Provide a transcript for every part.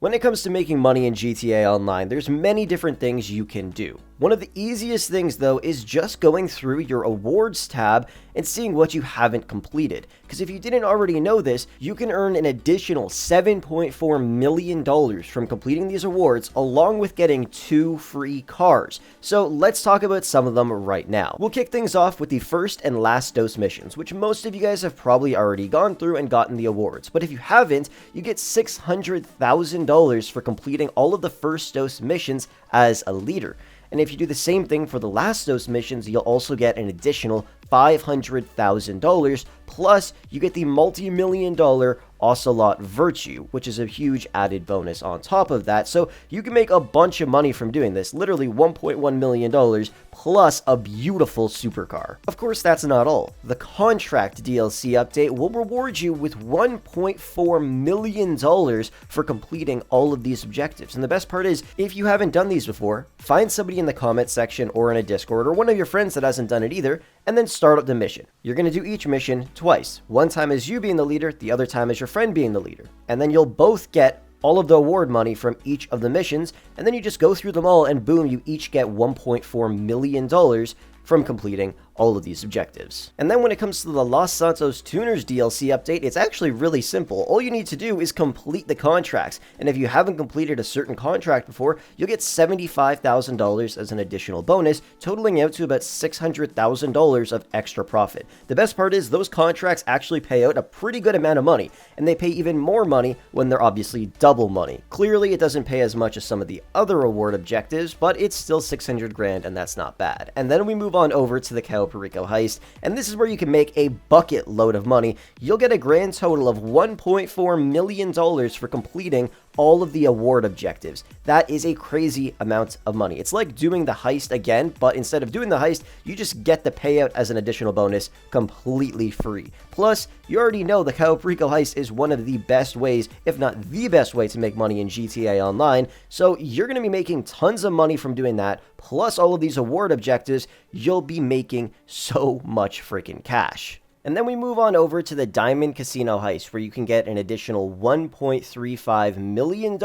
When it comes to making money in GTA Online, there's many different things you can do. One of the easiest things though is just going through your awards tab and seeing what you haven't completed. Because if you didn't already know this, you can earn an additional $7.4 million from completing these awards along with getting 2 free cars. So let's talk about some of them right now. We'll kick things off with the first and last dose missions, which most of you guys have probably already gone through and gotten the awards. But if you haven't, you get $600,000 for completing all of the first dose missions as a leader. And if you do the same thing for the last dose missions, you'll also get an additional $500,000, plus you get the multi-million-dollar Ocelot Virtue, which is a huge added bonus on top of that. So you can make a bunch of money from doing this, literally $1.1 million plus a beautiful supercar. Of course, that's not all. The contract DLC update will reward you with $1.4 million for completing all of these objectives. And the best part is, if you haven't done these before, find somebody in the comment section or in a Discord or one of your friends that hasn't done it either, and then start up the mission. You're going to do each mission twice. One time as you being the leader, the other time as your friend being the leader. And then you'll both get all of the award money from each of the missions, and then you just go through them all and boom, you each get $1.4 million from completing all of these objectives. And then when it comes to the Los Santos Tuners DLC update, it's actually really simple. All you need to do is complete the contracts, and if you haven't completed a certain contract before, you'll get $75,000 as an additional bonus, totaling out to about $600,000 of extra profit. The best part is those contracts actually pay out a pretty good amount of money, and they pay even more money when they're obviously double money. Clearly, it doesn't pay as much as some of the other award objectives, but it's still 600 grand, and that's not bad. And then we move on over to the Cayo Perico heist, and this is where you can make a bucket load of money. You'll get a grand total of $1.4 million for completing all of the award objectives. That is a crazy amount of money. It's like doing the heist again, but instead of doing the heist, you just get the payout as an additional bonus completely free. Plus, you already know the Cayo Perico heist is one of the best ways, if not the best way to make money in GTA Online, so you're going to be making tons of money from doing that, plus all of these award objectives. You'll be making so much freaking cash. And then we move on over to the Diamond Casino heist, where you can get an additional $1.35 million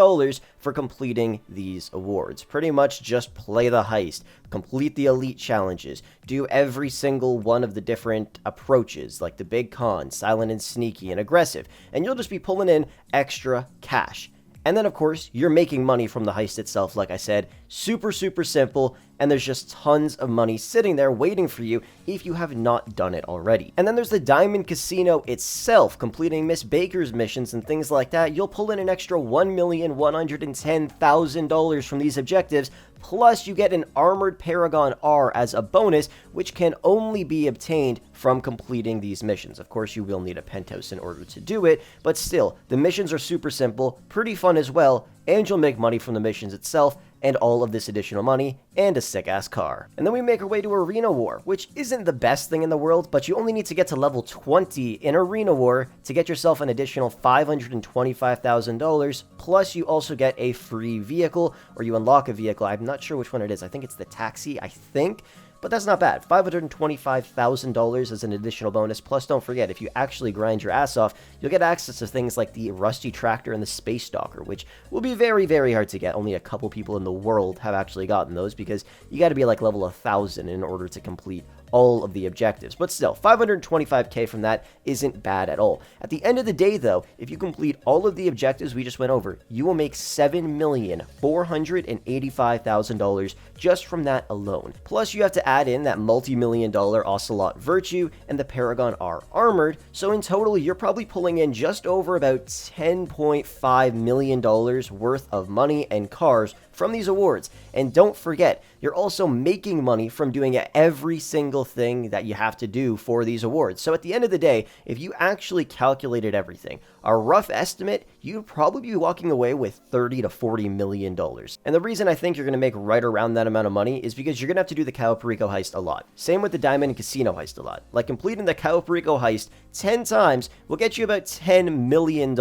for completing these awards. Pretty much just play the heist, complete the elite challenges, do every single one of the different approaches, like the big con, silent and sneaky, and aggressive, and you'll just be pulling in extra cash. And then, of course, you're making money from the heist itself, like I said. Super, super simple, and there's just tons of money sitting there waiting for you if you have not done it already. And then there's the Diamond Casino itself, completing Miss Baker's missions and things like that. You'll pull in an extra $1,110,000 from these objectives, plus you get an Armored Paragon R as a bonus, which can only be obtained from completing these missions. Of course, you will need a penthouse in order to do it, but still, the missions are super simple, pretty fun as well, and you'll make money from the missions itself, and all of this additional money, and a sick-ass car. And then we make our way to Arena War, which isn't the best thing in the world, but you only need to get to level 20 in Arena War to get yourself an additional $525,000, plus you also get a free vehicle, or you unlock a vehicle. I'm not sure which one it is. I think it's the taxi, I think. But that's not bad. $525,000 as an additional bonus. Plus, don't forget, if you actually grind your ass off, you'll get access to things like the Rusty Tractor and the Space Stalker, which will be very, very hard to get. Only a couple people in the world have actually gotten those, because you got to be like level 1,000 in order to complete all of the objectives. But still, $525K from that isn't bad at all. At the end of the day, though, if you complete all of the objectives we just went over, you will make $7,485,000 just from that alone. Plus, you have to add in that multi-million-dollar Ocelot Virtue and the Paragon R Armored, so in total, you're probably pulling in just over about $10.5 million worth of money and cars from these awards. And don't forget, you're also making money from doing every single thing that you have to do for these awards. So at the end of the day, if you actually calculated everything, a rough estimate, you'd probably be walking away with $30 to $40 million. And the reason I think you're going to make right around that amount of money is because you're going to have to do the Cayo Perico heist a lot. Same with the Diamond Casino heist a lot. Like, completing the Cayo Perico heist 10 times will get you about $10 million.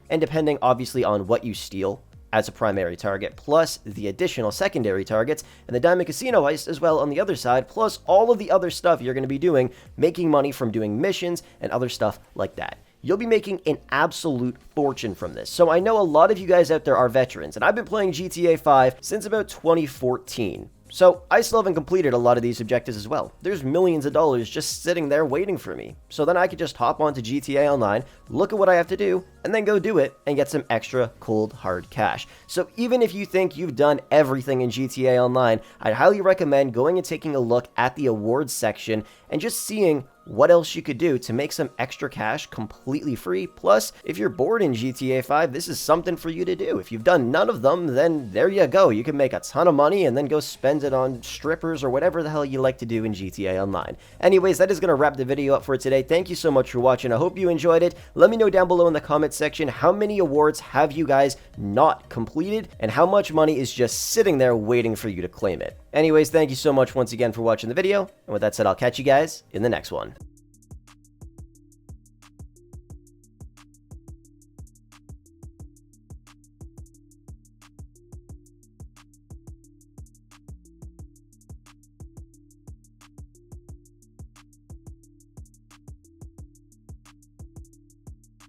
And depending obviously on what you steal as a primary target, plus the additional secondary targets, and the Diamond Casino heist as well on the other side, plus all of the other stuff you're going to be doing, making money from doing missions and other stuff like that. you'll be making an absolute fortune from this. So I know a lot of you guys out there are veterans, and I've been playing GTA 5 since about 2014. So I still haven't completed a lot of these objectives as well. There's millions of dollars just sitting there waiting for me. So then I could just hop onto GTA Online, look at what I have to do, and then go do it and get some extra cold hard cash. So even if you think you've done everything in GTA Online, I'd highly recommend going and taking a look at the awards section and just seeing what else you could do to make some extra cash completely free. Plus, if you're bored in GTA 5, this is something for you to do. If you've done none of them, then there you go. You can make a ton of money and then go spend it on strippers or whatever the hell you like to do in GTA Online. Anyways, that is going to wrap the video up for today. Thank you so much for watching. I hope you enjoyed it. Let me know down below in the comment section how many awards have you guys not completed and how much money is just sitting there waiting for you to claim it. Anyways, thank you so much once again for watching the video. And with that said, I'll catch you guys in the next one.